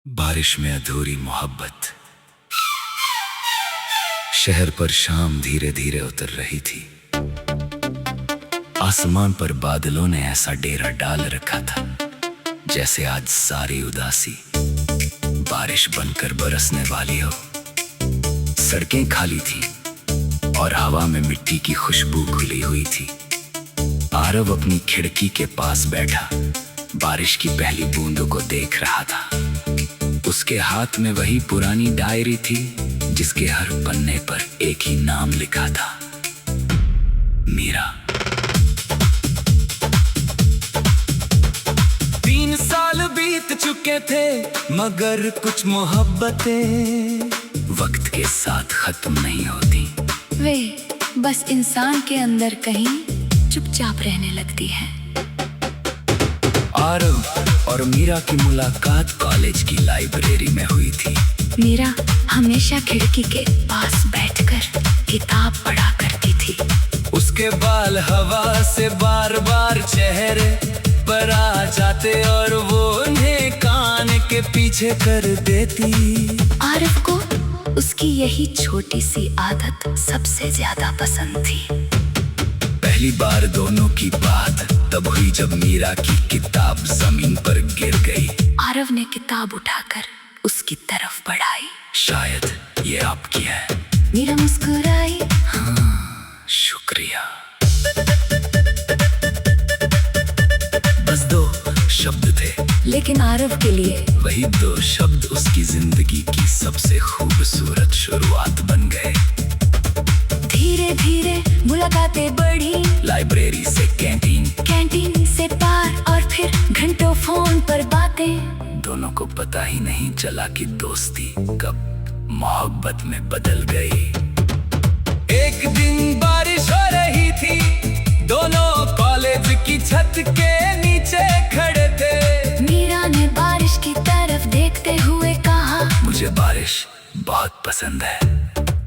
बारिश में अधूरी मोहब्बत। शहर पर शाम धीरे धीरे उतर रही थी। आसमान पर बादलों ने ऐसा डेरा डाल रखा था जैसे आज सारी उदासी बारिश बनकर बरसने वाली हो। सड़कें खाली थी और हवा में मिट्टी की खुशबू घुली हुई थी। आरव अपनी खिड़की के पास बैठा बारिश की पहली बूंदों को देख रहा था। उसके हाथ में वही पुरानी डायरी थी जिसके हर पन्ने पर एक ही नाम लिखा था, मीरा। 3 साल बीत चुके थे मगर कुछ मोहब्बतें वक्त के साथ खत्म नहीं होती। वे बस इंसान के अंदर कहीं चुपचाप रहने लगती हैं। आरव और मीरा की मुलाकात कॉलेज की लाइब्रेरी में हुई थी। मीरा हमेशा खिड़की के पास बैठकर किताब पढ़ा करती थी। उसके बाल हवा से बार बार चेहरे पर आ जाते और वो उन्हें कान के पीछे कर देती। आरव को उसकी यही छोटी सी आदत सबसे ज्यादा पसंद थी। पहली बार दोनों की बात तब हुई जब मीरा की किताब जमीन पर गिर गई। आरव ने किताब उठाकर उसकी तरफ बढ़ाई। शायद ये आपकी है। मीरा मुस्कुराई। हाँ, शुक्रिया। बस 2 शब्द थे, लेकिन आरव के लिए वही 2 शब्द उसकी जिंदगी की सबसे खूबसूरत शुरुआत बन गए। धीरे धीरे मुलाकातें बढ़ी। लाइब्रेरी से कैंटीन, कैंटीन से पार और फिर घंटों फोन पर बातें। दोनों को पता ही नहीं चला कि दोस्ती कब मोहब्बत में बदल गई। एक दिन बारिश हो रही थी, दोनों कॉलेज की छत के नीचे खड़े थे। मीरा ने बारिश की तरफ देखते हुए कहा, मुझे बारिश बहुत पसंद है।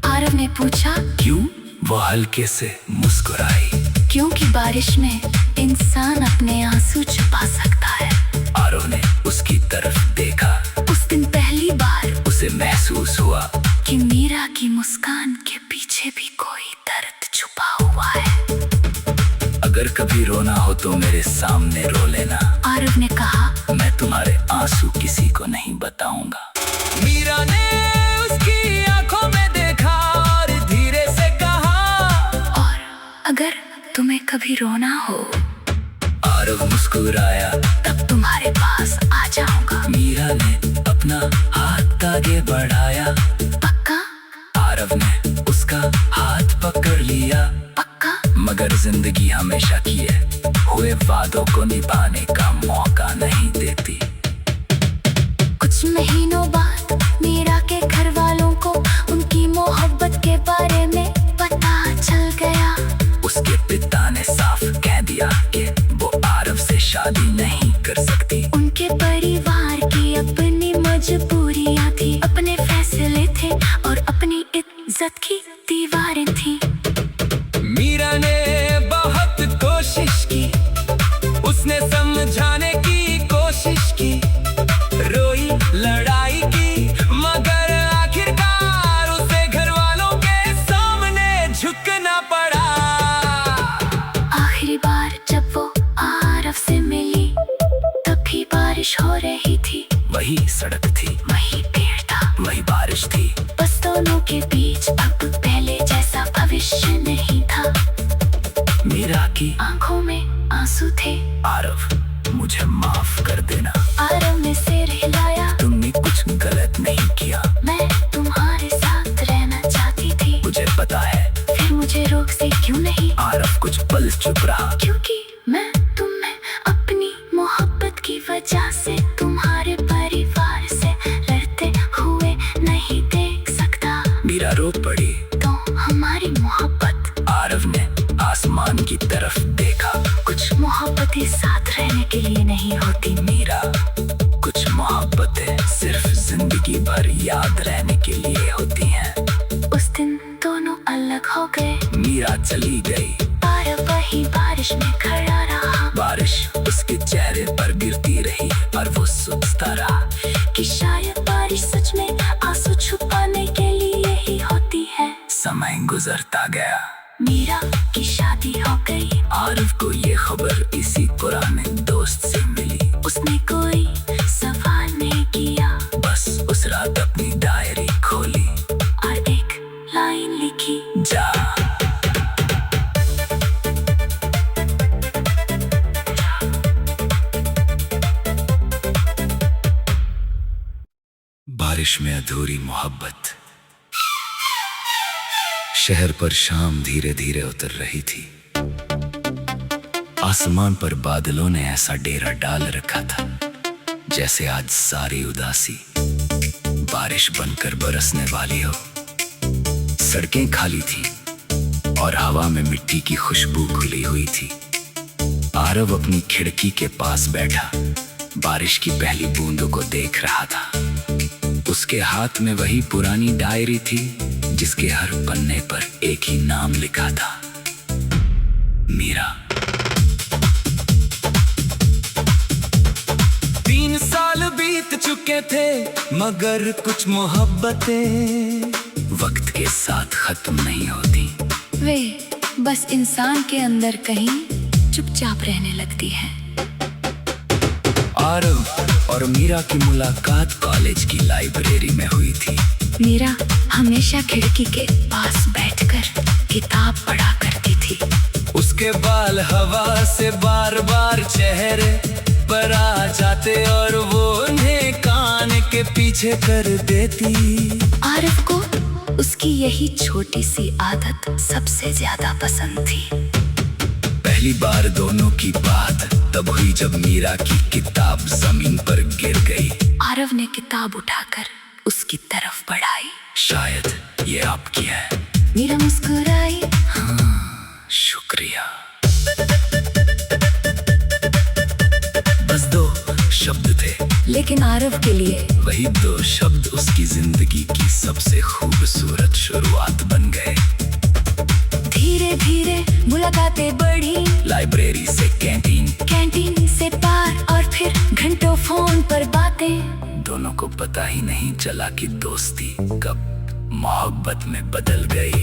आरव ने पूछा, क्यों? वो हल्के से मुस्कुराई। क्योंकि बारिश में इंसान अपने आंसू छुपा सकता है। आरव ने उसकी तरफ देखा। उस दिन पहली बार उसे महसूस हुआ कि मीरा की मुस्कान के पीछे भी कोई दर्द छुपा हुआ है। अगर कभी रोना हो तो मेरे सामने रो लेना, आरव ने कहा। मैं तुम्हारे आंसू किसी को नहीं बताऊंगा। मीरा ने उसकी आंखों में देखा और धीरे से कहा, और अगर तुम्हें कभी रोना हो, आरव मुस्कुराया, तब तुम्हारे पास आ जाऊंगा। मीरा ने अपना हाथ आगे बढ़ाया। पक्का? आरव ने उसका हाथ पकड़ लिया। पक्का? मगर जिंदगी हमेशा किए हुए वादों को निभाने का मौका नहीं देती। कुछ महीनों बाद मीरा के घर वालों को उनकी मोहब्बत के बारे में पता चल गया। उसके पिता ने साफ कह दिया कि वो आरव से शादी नहीं कर सकती। उनके परिवार की अपनी मजबूरियां थी, अपने फैसले थे और अपनी इज्जत की दीवारें थी। मीरा ने बहुत कोशिश की, उसने समझाने की कोशिश की, रोई, लड़ाई की, मगर आखिरकार उसे घर वालों के सामने झुकना पड़ा। आखिरी बार जब वो आरव से मिली तब भी बारिश हो रही थी। वही सड़क थी, वही पेड़ था, वही बारिश थी। बस दोनों के बीच अब पहले जैसा भविष्य नहीं था। मीरा की आंखों में आंसू थे। आरव, मुझे माफ कर देना। आरव ने सिर हिलाया। तुमने कुछ गलत नहीं किया। मैं तुम्हारे साथ रहना चाहती थी। मुझे पता है। फिर मुझे रोक से क्यों नहीं? आरव कुछ पल चुप रहा। क्योंकि मैं तुम्हें अपनी मोहब्बत की वजह से तुम्हारे परिवार से लड़ते हुए नहीं देख सकता। मीरा रो पड़ी। तो हमारी मोहब्बत। आरव ने आसमान की तरफ देखा। कुछ मोहब्बतें साथ रहने के लिए नहीं होती मीरा, कुछ मोहब्बतें सिर्फ जिंदगी भर याद रहने के लिए होती हैं। उस दिन दोनों अलग हो गए। मीरा चली गई। आरव वही बारिश में खड़ा रहा। बारिश उसके चेहरे पर गिरती रही और वो सोचता रहा कि शायद आ गया। मीरा की शादी हो गई। आरव को ये खबर इसी पुराने दोस्त से मिली। उसने कोई सवाल नहीं किया, बस उस रात अपनी डायरी खोली और एक लाइन लिखी, जा। बारिश में अधूरी मोहब्बत। शहर पर शाम धीरे धीरे उतर रही थी। आसमान पर बादलों ने ऐसा डेरा डाल रखा था जैसे आज सारी उदासी बारिश बनकर बरसने वाली हो। सड़कें खाली थीं और हवा में मिट्टी की खुशबू घुली हुई थी। आरव अपनी खिड़की के पास बैठा बारिश की पहली बूंदों को देख रहा था। उसके हाथ में वही पुरानी डायरी थी जिसके हर पन्ने पर एक ही नाम लिखा था, मीरा। 3 साल बीत चुके थे मगर कुछ मोहब्बतें वक्त के साथ खत्म नहीं होती। वे बस इंसान के अंदर कहीं चुपचाप रहने लगती हैं। आरव और मीरा की मुलाकात कॉलेज की लाइब्रेरी में हुई थी। मीरा हमेशा खिड़की के पास बैठकर किताब पढ़ा करती थी। उसके बाल हवा से बार बार चेहरे पर आ जाते और वो उन्हें कान के पीछे कर देती। आरव को उसकी यही छोटी सी आदत सबसे ज्यादा पसंद थी। पहली बार दोनों की बात तब हुई जब मीरा की किताब जमीन पर गिर गई। आरव ने किताब उठाकर उसकी तरफ बढ़ाई। शायद ये आपकी है। मीरा मुस्कुराई। हाँ, शुक्रिया। बस 2 शब्द थे, लेकिन आरव के लिए वही 2 शब्द उसकी जिंदगी की सबसे खूबसूरत शुरुआत बन गए। धीरे धीरे मुलाकातें बढ़ी, लाइब्रेरी से कैंटीन, कैंटीन से पार और फिर घंटों फोन पर बातें। दोनों को पता ही नहीं चला कि दोस्ती कब मोहब्बत में बदल गई।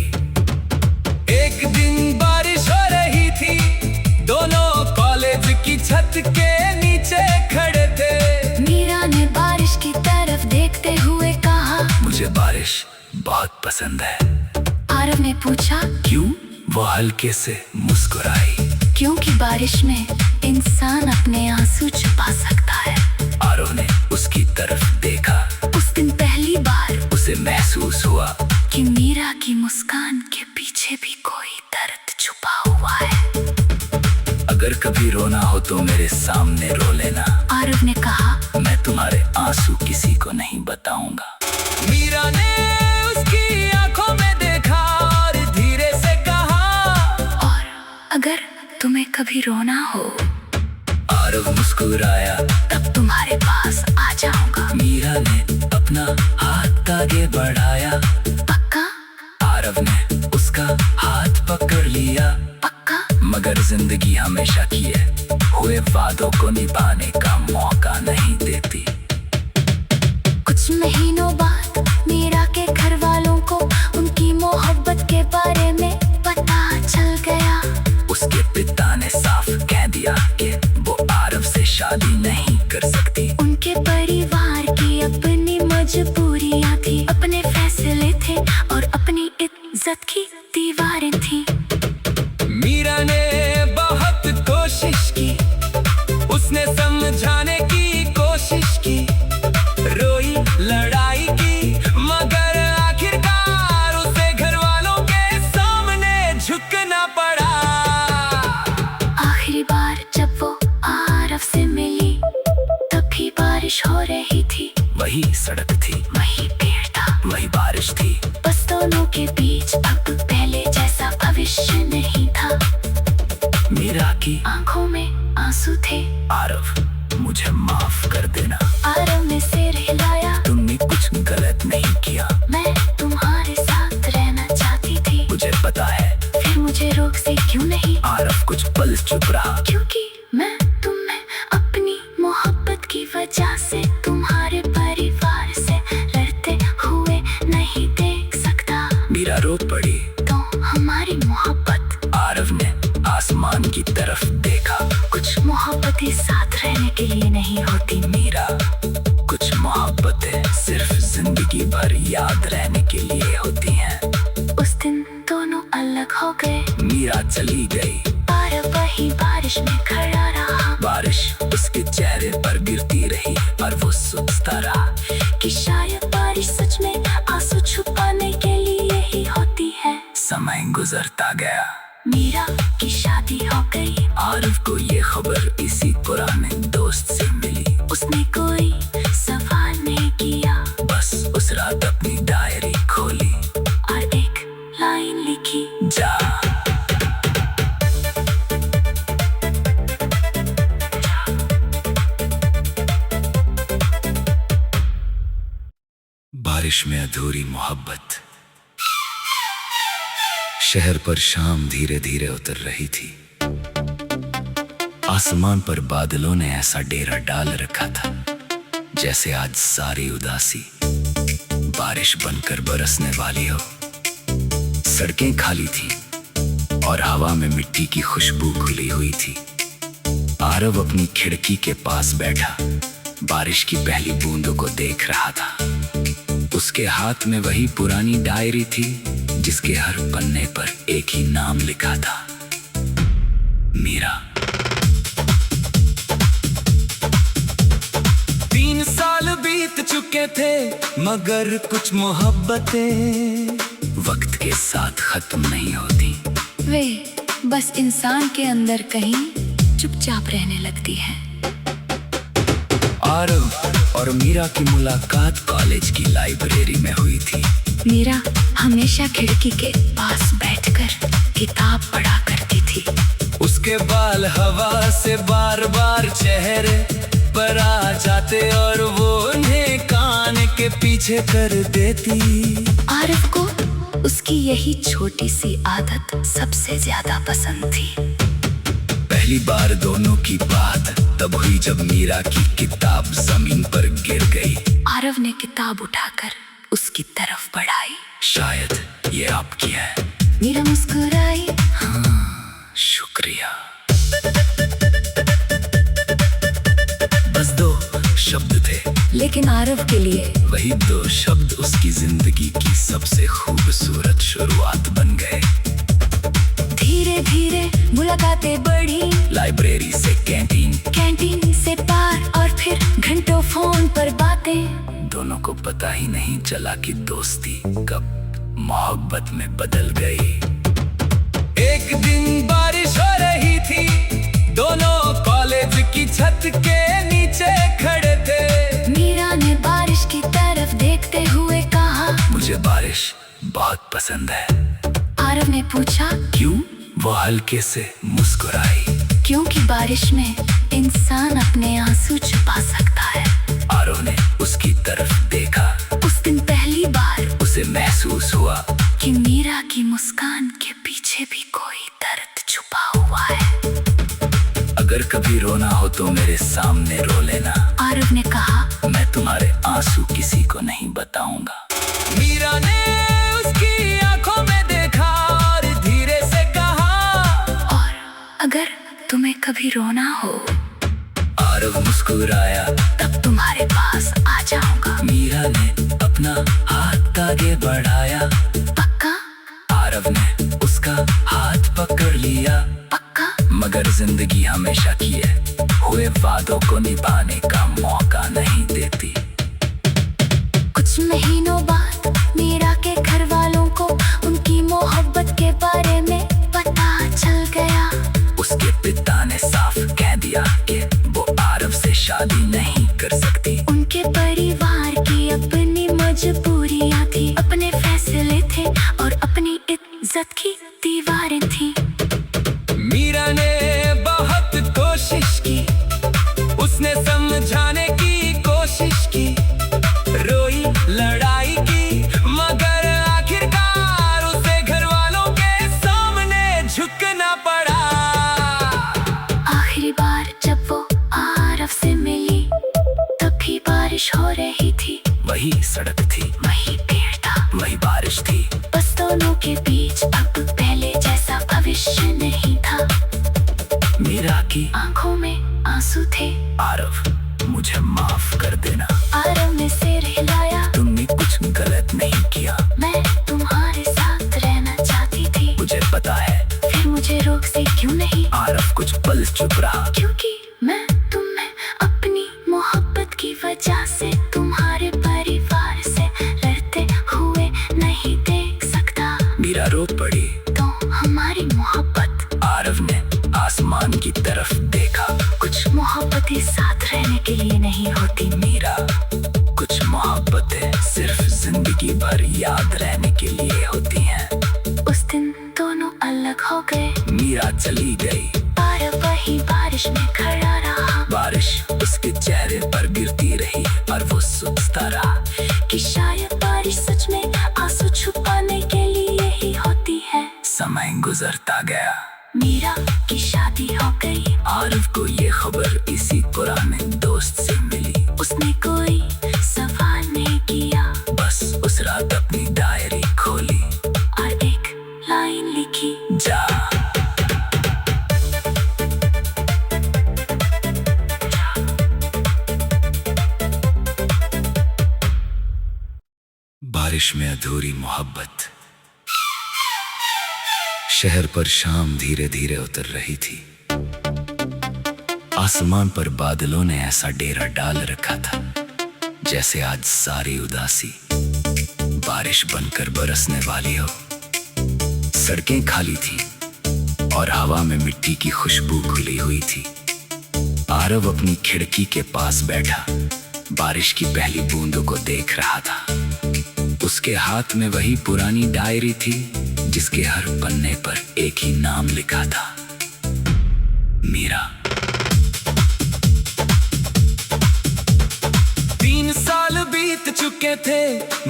एक दिन बारिश हो रही थी, दोनों कॉलेज की छत के नीचे खड़े थे। मीरा ने बारिश की तरफ देखते हुए कहा, मुझे बारिश बहुत पसंद है। आरव ने पूछा, क्यों? वो हल्के से मुस्कुराई। क्योंकि बारिश में इंसान अपने आंसू छुपा सकता है। आरव ने उसकी तरफ देखा। उस दिन पहली बार उसे महसूस हुआ कि मीरा की मुस्कान के पीछे भी कोई दर्द छुपा हुआ है। अगर कभी रोना हो तो मेरे सामने रो लेना, आरव ने कहा। मैं तुम्हारे आंसू किसी को नहीं बताऊंगा। मीरा ने उसकी आंखों में देखा और धीरे से कहा, और अगर तुम्हें कभी रोना हो, आरव मुस्कुराया, तब तुम्हारे पास आ जाऊंगा। मीरा ने अपना हाथ आगे बढ़ाया। पक्का? आरव ने उसका हाथ पकड़ लिया। पक्का? मगर जिंदगी हमेशा किए हुए वादों को निभाने का मौका नहीं देती। कुछ महीनों बाद मीरा के घर वालों को उनकी मोहब्बत के बारे में पता चल गया। उसके पिता ने साफ कह दिया कि वो आरव से शादी नहीं कर सकती। उनके परिवार की अपनी मजबूरियां थी, अपने फैसले थे और अपनी इज्जत की दीवारें थी। मीरा ने बहुत कोशिश की, उसने समझाने की कोशिश की, रोई, लड़ाई की, मगर आखिरकार उसे घर वालों के सामने झुकना पड़ा। आखिरी बार जब वो आरव से मिली तब भी बारिश हो रही थी। वही सड़क थी, वही पेड़ था, वही बारिश थी। बस दोनों के बीच अब पहले जैसा भविष्य नहीं था। मीरा की आंखों में आंसू थे। आरव, मुझे माफ कर देना। आरव ने सिर हिलाया। तुमने कुछ गलत नहीं किया। मैं तुम्हारे साथ रहना चाहती थी। मुझे पता है। फिर मुझे रोक से क्यों नहीं? आरव कुछ पल चुप रहा। क्योंकि मैं तुम्हें अपनी मोहब्बत की वजह से तुम्हारे परिवार से लड़ते हुए नहीं देख सकता। मीरा रो पड़ी। तो हमारे के लिए नहीं होती। मीरा, कुछ मोहब्बतें सिर्फ जिंदगी भर याद रहने के लिए होती हैं। उस दिन दोनों अलग हो गए। मीरा चली गई, आरव वही बारिश में खड़ा रहा। बारिश उसके चेहरे पर गिरती रही और वो सोचता रहा कि शायद बारिश सच में आंसू छुपाने के लिए ही होती है। समय गुजरता गया, मीरा की शादी हो गई। आरव को ये खबर इसी पुराने दोस्त से मिली। उसने कोई सवाल नहीं किया, बस उस रात अपनी डायरी खोली और एक लाइन लिखी, जा। बारिश में अधूरी मोहब्बत। शहर पर शाम धीरे धीरे उतर रही थी। आसमान पर बादलों ने ऐसा डेरा डाल रखा था जैसे आज सारी उदासी बारिश बनकर बरसने वाली हो। सड़कें खाली थी और हवा में मिट्टी की खुशबू घुली हुई थी। आरव अपनी खिड़की के पास बैठा बारिश की पहली बूंदों को देख रहा था। उसके हाथ में वही पुरानी डायरी थी जिसके हर पन्ने पर एक ही नाम लिखा था, मीरा। 3 साल बीत चुके थे मगर कुछ मोहब्बतें वक्त के साथ खत्म नहीं होती। वे बस इंसान के अंदर कहीं चुपचाप रहने लगती है। आरव और मीरा की मुलाकात कॉलेज की लाइब्रेरी में हुई थी। मीरा हमेशा खिड़की के पास बैठकर किताब पढ़ा करती थी। उसके बाल हवा से बार बार चेहरे पर आ जाते और वो उन्हें कान के पीछे कर देती। आरव को उसकी यही छोटी सी आदत सबसे ज्यादा पसंद थी। पहली बार दोनों की बात तब हुई जब मीरा की किताब जमीन पर गिर गई। आरव ने किताब उठाकर उसकी तरफ बढ़ाई। शायद ये आपकी है। मीरा मुस्कुराई। हाँ, शुक्रिया। बस 2 शब्द थे, लेकिन आरव के लिए वही 2 शब्द उसकी जिंदगी की सबसे खूबसूरत शुरुआत बन गए। धीरे धीरे मुलाकातें बढ़ी। लाइब्रेरी से कैंटीन, कैंटीन से बार और फिर घंटों फोन पर बातें। दोनों को पता ही नहीं चला कि दोस्ती कब मोहब्बत में बदल गई। एक दिन बारिश हो रही थी, दोनों कॉलेज की छत के नीचे खड़े थे। मीरा ने बारिश की तरफ देखते हुए कहा, मुझे बारिश बहुत पसंद है। आरव ने पूछा, क्यों? वो हल्के से मुस्कुराई। क्योंकि बारिश में इंसान अपने आंसू छुपा सकता है। आरव ने उसकी तरफ देखा। उस दिन पहली बार उसे महसूस हुआ कि मीरा की मुस्कान के पीछे भी कोई दर्द छुपा हुआ है। अगर कभी रोना हो तो मेरे सामने रो लेना, आरव ने कहा। मैं तुम्हारे आंसू किसी को नहीं बताऊंगा। मीरा ने उसकी आंखों में देखा और धीरे से कहा, और अगर तुम्हें कभी रोना हो, आरव मुस्कुराया, तब तुम्हारे पास आ जाऊंगा। मीरा ने अपना हाथ आगे बढ़ाया। पक्का? आरव ने उसका हाथ पकड़ लिया। पक्का? मगर जिंदगी हमेशा किए हुए वादों को निभाने का मौका नहीं देती। कुछ महीनों बाद मीरा के घर वालों को उनकी मोहब्बत के बारे में पता चल गया। उसके पिता ने साफ कह दिया कि वो आरव से शादी नहीं कर सकती। उनके परिवार की अपनी मजबूरियां थी, अपने फैसले थे और अपनी इज्जत की दीवारें थी। मीरा ने बहुत कोशिश की, उसने समझाने की कोशिश की, रोई, लड़ाई की, मगर आखिरकार उसे घर वालों के सामने झुकना पड़ा। आखिरी बार जब वो आरव से मिली, तभी बारिश हो रही थी। वही सड़क थी, वही पेड़ था, वही बारिश थी। बस दोनों के बीच अब पहले जैसा भविष्य नहीं था। मीरा की आंखों में आंसू थे। आरव मुझे माफ कर देना। आरव ने सिर हिलाया। तुमने कुछ गलत नहीं किया। मैं तुम्हारे साथ रहना चाहती थी। मुझे पता है। फिर मुझे रोक सी क्यों नहीं? आरव कुछ पल चुप रहा। क्योंकि मैं तुम्हें अपनी मोहब्बत की वजह से तुम्हारे परिवार से लड़ते हुए नहीं देख सकता। मीरा रो पड़ी। तो हमारी मोहब्बत। आरव ने आसमान की तरफ देखा। कुछ मोहब्बतें साथ रहने के लिए नहीं होती मीरा, कुछ मोहब्बतें सिर्फ जिंदगी भर याद रहने के लिए होती हैं। उस दिन दोनों अलग हो गए। मीरा चली गई। आरव वही बारिश में खड़ा रहा। बारिश उसके चेहरे पर गिरती रही और वो सोचता रहा कि शायद बारिश सच में आंसू छुपाने के लिए ही होती है। समय गुजरता गया। मीरा की शादी हो गई। आरव को ये खबर इसी पुराने दोस्त से मिली। उसने कोई सवाल नहीं किया। बस उस रात अपनी डायरी खोली और एक लाइन लिखी। जा। बारिश में अधूरी मोहब्बत। शहर पर शाम धीरे धीरे उतर रही थी। आसमान पर बादलों ने ऐसा डेरा डाल रखा था जैसे आज सारी उदासी बारिश बनकर बरसने वाली हो। सड़कें खाली थी और हवा में मिट्टी की खुशबू घुली हुई थी। आरव अपनी खिड़की के पास बैठा बारिश की पहली बूंदों को देख रहा था। उसके हाथ में वही पुरानी डायरी थी जिसके हर पन्ने पर एक ही नाम लिखा था, मीरा। 3 साल बीत चुके थे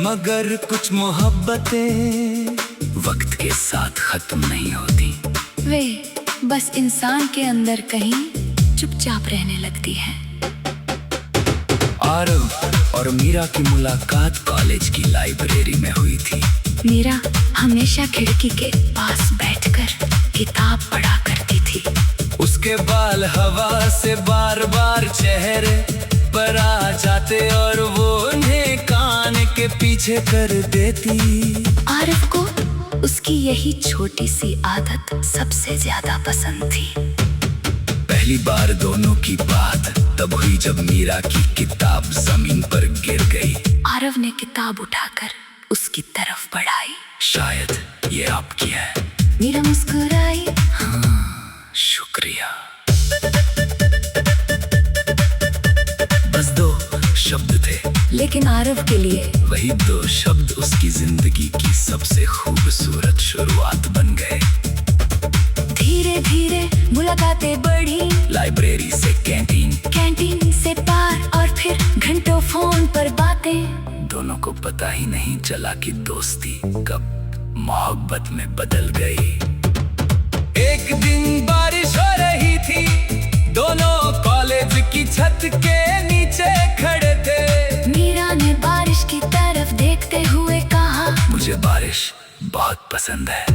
मगर कुछ मोहब्बतें वक्त के साथ खत्म नहीं होती। वे बस इंसान के अंदर कहीं चुपचाप रहने लगती हैं। आरव और मीरा की मुलाकात कॉलेज की लाइब्रेरी में हुई थी। मीरा हमेशा खिड़की के पास बैठकर किताब पढ़ा करती थी। उसके बाल हवा से बार बार चेहरे पर आ जाते और वो उन्हें कान के पीछे कर देती। आरव को उसकी यही छोटी सी आदत सबसे ज्यादा पसंद थी। पहली बार दोनों की बात तब हुई जब मीरा की किताब जमीन पर गिर गई। आरव ने किताब उठाकर उसकी तरफ बढ़ाई। शायद ये आपकी है। मीरा मुस्कुराई। हाँ, शुक्रिया। बस 2 शब्द थे, लेकिन आरव के लिए वही 2 शब्द उसकी जिंदगी की सबसे खूबसूरत शुरुआत बन गए। धीरे धीरे मुलाकातें बढ़ी। लाइब्रेरी से कैंटीन, कैंटीन से पार और फिर घंटों फोन पर बातें। दोनों को पता ही नहीं चला कि दोस्ती कब मोहब्बत में बदल गई। एक दिन बारिश हो रही थी, दोनों कॉलेज की छत के नीचे खड़े थे। मीरा ने बारिश की तरफ देखते हुए कहा, मुझे बारिश बहुत पसंद है।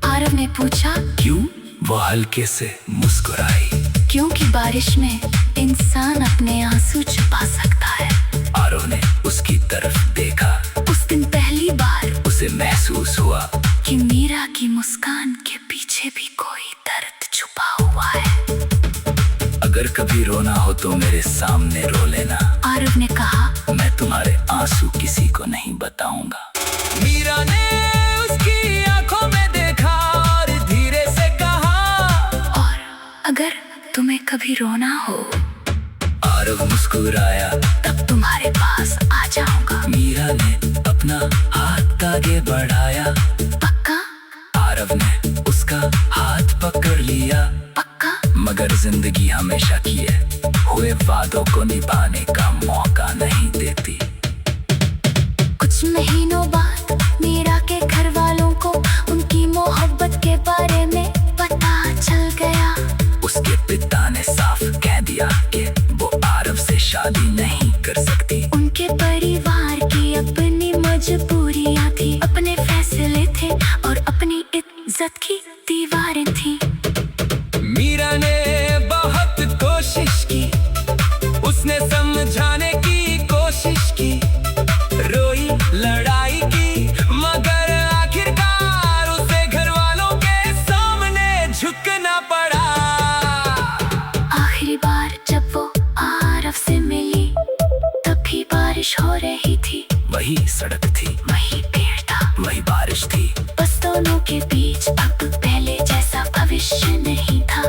आरव ने पूछा, क्यों? वो हल्के से मुस्कुराई। क्योंकि बारिश में इंसान अपने आंसू छुपा सकता है। आरव ने उसकी तरफ देखा। उस दिन पहली बार उसे महसूस हुआ कि मीरा की मुस्कान के पीछे भी कोई दर्द छुपा हुआ है। अगर कभी रोना हो तो मेरे सामने रो लेना, आरव ने कहा। मैं तुम्हारे आंसू किसी को नहीं बताऊंगा। मीरा ने उसकी आंखों में देखा और धीरे से कहा, और अगर तुम्हें कभी रोना हो, आरव मुस्कुराया, तब तुम्हारे पास आ जाऊंगा। मीरा ने अपना हाथ आगे बढ़ाया। पक्का? आरव ने उसका हाथ पकड़ लिया। पक्का? मगर जिंदगी हमेशा किए हुए वादों को निभाने का मौका नहीं देती। कुछ महीनों बाद मीरा के घर वालों को उनकी मोहब्बत के बारे में पता चल गया। उसके पिता ने साफ कह दिया कि वो आरव से शादी नहीं कर सकती। उनके परिवार की अपनी मजबूरियां थी, अपने फैसले थे और अपनी इज्जत की दीवारें थी। मीरा ने बहुत कोशिश रही थी, वही सड़क थी, वही पेड़ था, वही बारिश थी। बस दोनों के बीच अब पहले जैसा भविष्य नहीं था।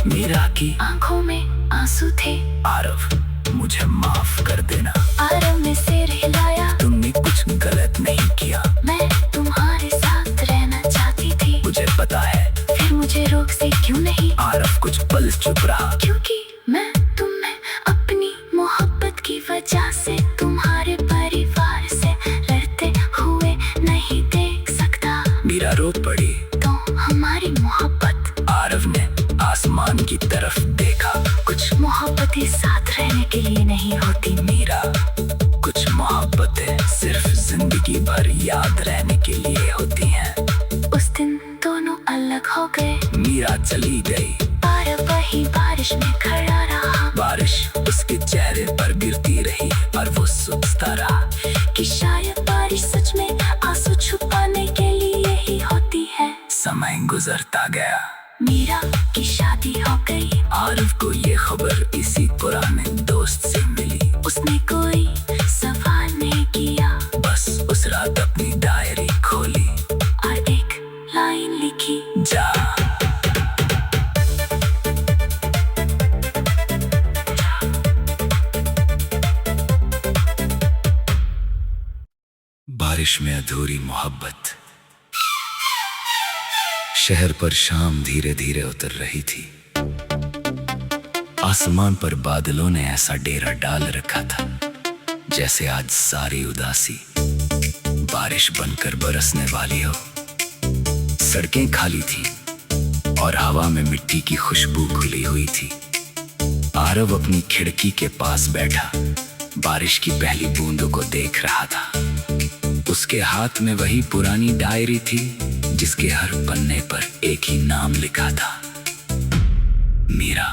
मीरा की आंखों में आंसू थे। आरव मुझे माफ कर देना, आरव ने सिर हिलाया। तुमने कुछ गलत नहीं किया, मैं तुम्हारे साथ रहना चाहती थी। मुझे पता है। फिर मुझे रोक से क्यों नहीं? आरव कुछ पल चुप रहा, क्योंकि मैं तुम्हें अपनी मोहब्बत की वजह से तुम्हारे परिवार से लड़ते हुए नहीं देख सकता। मीरा रो पड़ी। तो हमारी मोहब्बत। आरव ने आसमान की तरफ देखा। कुछ मोहब्बतें साथ रहने के लिए नहीं होती मीरा, कुछ मोहब्बतें सिर्फ जिंदगी भर याद रहने के लिए होती हैं। उस दिन दोनों अलग हो गए। मीरा चली गई। आरव वही बारिश में खड़ा रहा। बारिश उसके चेहरे पर गिरती रही और वो सोचता रहा कि शायद बारिश सच में आंसू छुपाने के लिए ही होती है। समय गुजरता गया। मीरा की शादी हो गई। आरव को ये खबर इसी पुराने दोस्त से मिली। उसने कोई सवाल नहीं किया, बस उस रात अपनी डायरी खोली और एक लाइन लिखी। जा बारिश में अधूरी मोहब्बत। शहर पर शाम धीरे धीरे उतर रही थी। आसमान पर बादलों ने ऐसा डेरा डाल रखा था जैसे आज सारी उदासी बारिश बनकर बरसने वाली हो। सड़कें खाली थी और हवा में मिट्टी की खुशबू घुली हुई थी। आरव अपनी खिड़की के पास बैठा बारिश की पहली बूंदों को देख रहा था। उसके हाथ में वही पुरानी डायरी थी जिसके हर पन्ने पर एक ही नाम लिखा था, मीरा।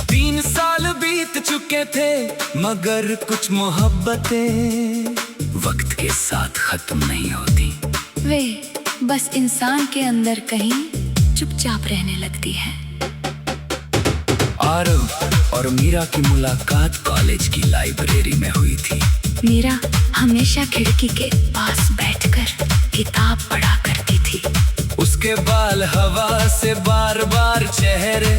3 साल बीत चुके थे मगर कुछ मोहब्बतें वक्त के साथ खत्म नहीं होती। वे बस इंसान के अंदर कहीं चुपचाप रहने लगती है। आरव और मीरा की मुलाकात कॉलेज की लाइब्रेरी में हुई थी। मीरा हमेशा खिड़की के पास बैठकर किताब पढ़ा करती थी। उसके बाल हवा से बार बार चेहरे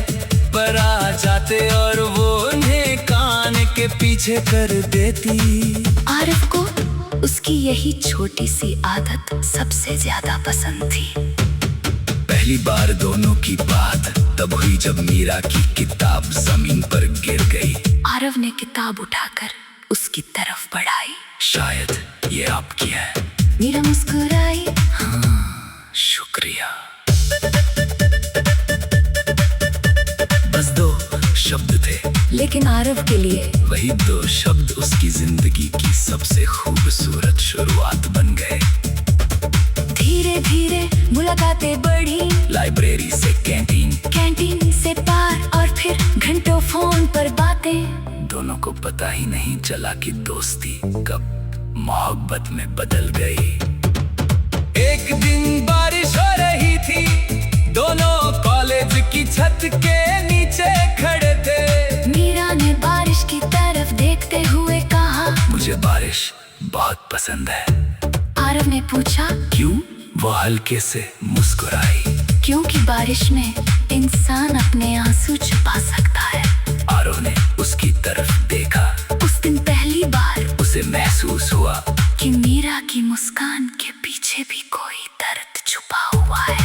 पर आ जाते और वो उन्हें कान के पीछे कर देती। आरव को उसकी यही छोटी सी आदत सबसे ज्यादा पसंद थी। पहली बार दोनों की बात तब हुई जब मीरा की किताब जमीन पर गिर गई। आरव ने किताब उठाकर उसकी तरफ बढ़ाई। शायद ये आपकी है। मीरा मुस्कुराई। हाँ, शुक्रिया। बस 2 शब्द थे, लेकिन आरव के लिए वही 2 शब्द उसकी जिंदगी की सबसे खूबसूरत शुरुआत बन गए। धीरे धीरे मुलाकातें बढ़ी। लाइब्रेरी से कैंटीन, कैंटीन से पार और फिर घंटों फोन पर बातें। दोनों को पता ही नहीं चला कि दोस्ती कब मोहब्बत में बदल गई। एक दिन बारिश हो रही थी, दोनों कॉलेज की छत के नीचे खड़े थे। मीरा ने बारिश की तरफ देखते हुए कहा, मुझे बारिश बहुत पसंद है। आरव ने पूछा, क्यों? वो हल्के से मुस्कुराई। क्योंकि बारिश में इंसान अपने आंसू छुपा सकता है। आरव ने उसकी तरफ देखा। उस दिन पहली बार उसे महसूस हुआ कि मीरा की मुस्कान के पीछे भी कोई दर्द छुपा हुआ है।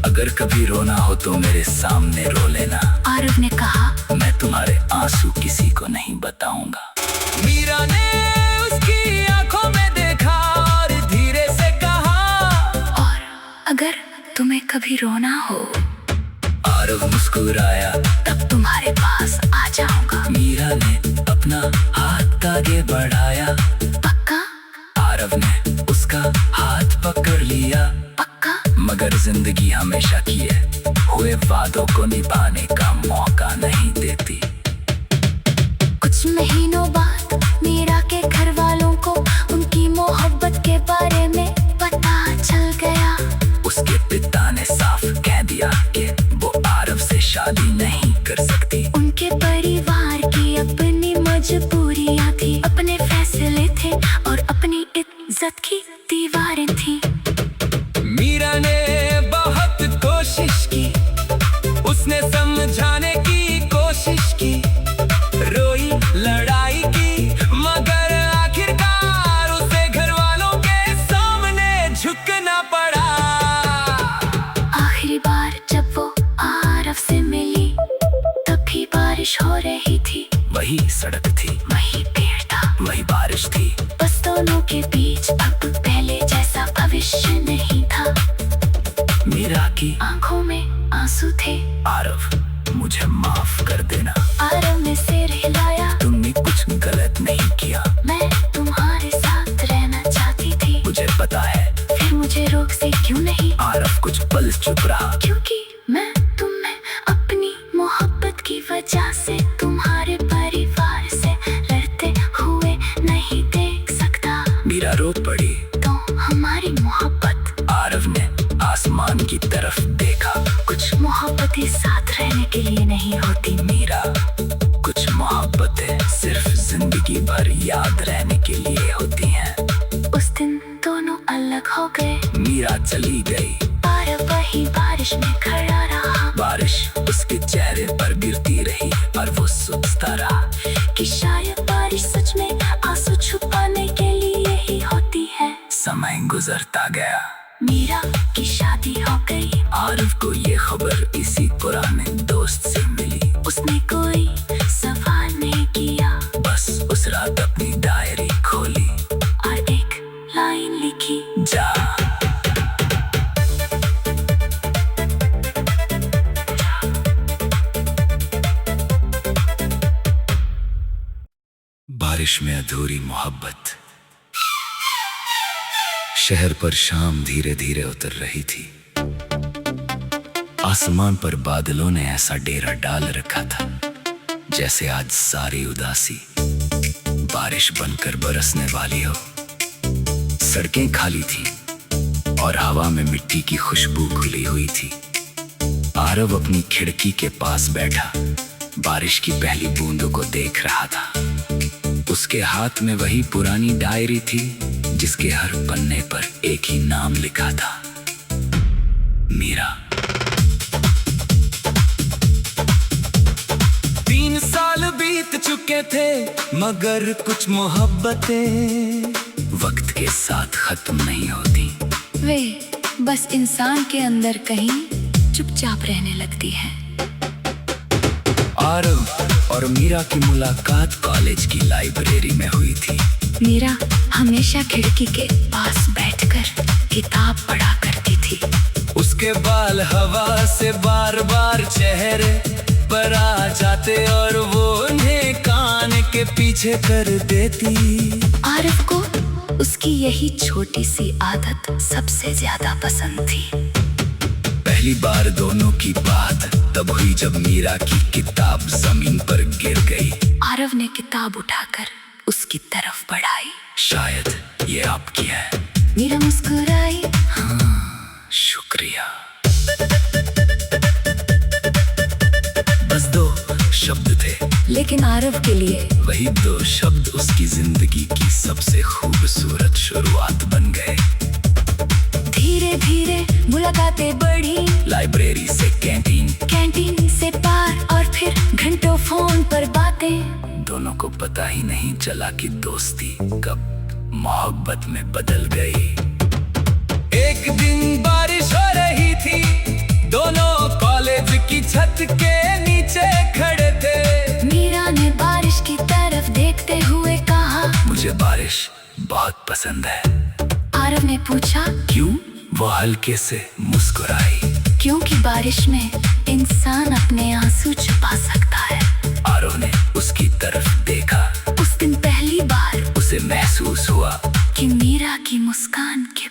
अगर कभी रोना हो तो मेरे सामने रो लेना, आरव ने कहा। मैं तुम्हारे आंसू किसी को नहीं बताऊंगा। मीरा ने उसकी आंखों में देखा और धीरे से कहा, और अगर तुम्हें कभी रोना हो, आरव मुस्कुराया, तब तुम्हारे पास आ जाऊंगा। मीरा ने अपना हाथ आगे बढ़ाया। पक्का? आरव ने उसका हाथ पकड़ लिया। पक्का? मगर जिंदगी हमेशा किए हुए वादों को निभाने का मौका नहीं देती। कुछ महीनों बाद मीरा के घर वालों को उनकी मोहब्बत के बारे में पता चल गया। उसके पिता ने साफ कह दिया कि वो आरव से शादी नहीं कर सकती। उनके वही थी, वही सड़क थी, वही पेड़ था, वही बारिश थी। बस दोनों के बीच अब पहले जैसा भविष्य नहीं था। मीरा की आंखों में आंसू थे। आरव मुझे माफ कर देना, आरव ने सिर हिलाया। तुमने कुछ गलत नहीं किया, मैं तुम्हारे साथ रहना चाहती थी। मुझे पता है। फिर मुझे रोक से क्यों नहीं? आरव कुछ पल चुप रहा, क्योंकि मैं तुम्हें अपनी मोहब्बत की वजह से तुम्हारे परिवार से लड़ते हुए नहीं देख सकता। मीरा रो पड़ी। तो हमारी मोहब्बत। आरव ने आसमान की तरफ देखा। कुछ मोहब्बतें साथ रहने के लिए नहीं होती मीरा, कुछ मोहब्बतें सिर्फ जिंदगी भर याद रहने के लिए होती हैं। उस दिन दोनों अलग हो गए। मीरा चली गई। आरव वही बारिश में खड़ा रहा। बारिश उसके चेहरे पर गिरती रही और वो सोचता रहा कि शायद बारिश सच में आंसू छुपाने के लिए ही होती है। समय गुजरता गया। मीरा की शादी हो गई। आरव को ये खबर इसी पुराने दोस्त से मिली। उसने कोई सवाल नहीं किया, बस उस रात अपनी डायरी खोली और एक लाइन लिखी। जा बारिश में अधूरी मोहब्बत। शहर पर शाम धीरे धीरे उतर रही थी। आसमान पर बादलों ने ऐसा डेरा डाल रखा था जैसे आज सारी उदासी बारिश बनकर बरसने वाली हो। सड़कें खाली थी और हवा में मिट्टी की खुशबू घुली हुई थी। आरव अपनी खिड़की के पास बैठा बारिश की पहली बूंदों को देख रहा था। उसके हाथ में वही पुरानी डायरी थी जिसके हर पन्ने पर एक ही नाम लिखा था, मीरा। 3 साल बीत चुके थे मगर कुछ मोहब्बतें वक्त के साथ खत्म नहीं होती। वे बस इंसान के अंदर कहीं चुपचाप रहने लगती है। आरव और मीरा की मुलाकात कॉलेज की लाइब्रेरी में हुई थी। मीरा हमेशा खिड़की के पास बैठकर किताब पढ़ा करती थी। उसके बाल हवा से बार बार चेहरे पर आ जाते और वो उन्हें कान के पीछे कर देती। आरव को उसकी यही छोटी सी आदत सबसे ज्यादा पसंद थी। पहली बार दोनों की बात तब हुई जब मीरा की किताब जमीन पर गिर गई। आरव ने किताब उठाकर उसकी तरफ बढ़ाई। शायद ये आपकी है। मीरा मुस्कुराई। हाँ, शुक्रिया। बस 2 शब्द थे, लेकिन आरव के लिए वही 2 शब्द उसकी जिंदगी की सबसे खूबसूरत शुरुआत बन गए। धीरे धीरे मुलाकातें बढ़ी। लाइब्रेरी से कैंटीन, कैंटीन से पार और फिर घंटों फोन पर बातें। दोनों को पता ही नहीं चला कि दोस्ती कब मोहब्बत में बदल गई। एक दिन बारिश हो रही थी, दोनों कॉलेज की छत के नीचे खड़े थे। मीरा ने बारिश की तरफ देखते हुए कहा, मुझे बारिश बहुत पसंद है। आरव ने पूछा, क्यों? वो हल्के से मुस्कुराई। क्योंकि बारिश में इंसान अपने आंसू छुपा सकता है। आरव ने उसकी तरफ देखा। उस दिन पहली बार उसे महसूस हुआ कि मीरा की मुस्कान के